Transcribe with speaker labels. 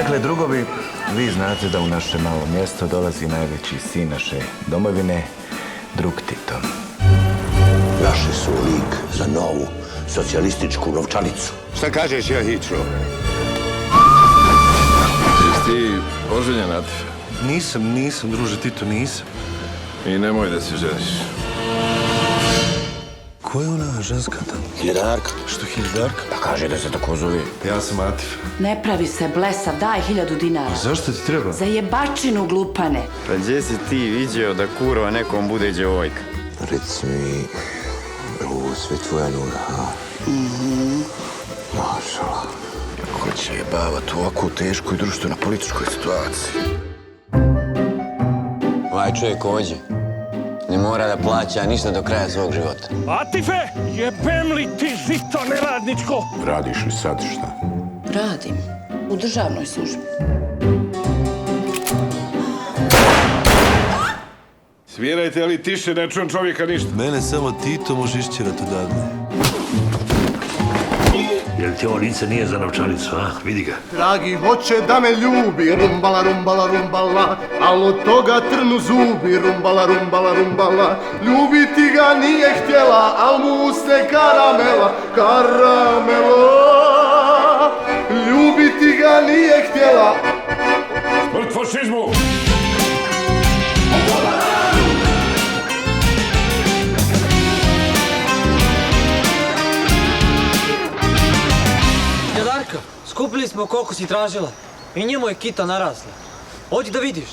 Speaker 1: Dakle, drugovi, vi znate da u naše malo mjesto dolazi najveći sin naše domovine, drug Tito.
Speaker 2: Našli su lik za novu socijalističku novčanicu.
Speaker 3: Šta kažeš, Jahiću?
Speaker 4: Jesi ti oženjen, Atife?
Speaker 5: Nisam, druže Tito, nisam.
Speaker 4: I nemoj da se ženiš.
Speaker 5: Ko je ona ženska tamo?
Speaker 2: Hiljadarka.
Speaker 5: Što Hiljadarka?
Speaker 2: Pa kaže da se tako zove.
Speaker 5: Ja sam Atif.
Speaker 6: Ne pravi se blesav, daj 1000 dinara.
Speaker 5: Zašto ti treba?
Speaker 6: Za jebačinu, glupane.
Speaker 7: Pa gdje si ti vidio da kurva nekom bude djevojka?
Speaker 2: Reci mi, ovo sve tvoja nuda, ha? Mašala.
Speaker 1: Ko će jebavat u ovakvu tešku i društveno-političkoj situaciji?
Speaker 7: Ovaj čovjek ovdje ne mora da plaća ništa do kraja svog života.
Speaker 8: Atife, jebem li ti žito neradničko?
Speaker 3: Radiš li sad šta?
Speaker 6: Radim. U državnoj službi.
Speaker 4: Svirajte, ali tiše, ne čujem čovjeka ništa.
Speaker 5: Mene samo Tito može išćerat odavde.
Speaker 9: Jel ti ovo lice nije za novčanicu, a? Vidi ga.
Speaker 10: Dragi hoće da me ljubi, rumbala, rumbala, rumbala, al od toga trnu zubi, rumbala, rumbala, rumbala. Ljubiti ga nije htjela, al mu usne karamela, karamela. Ljubiti ga nije htjela.
Speaker 4: Smrt fašizmu!
Speaker 11: Hiljadarka, skupili smo koliko si tražila i njemu je kita narasla. Odi da vidiš.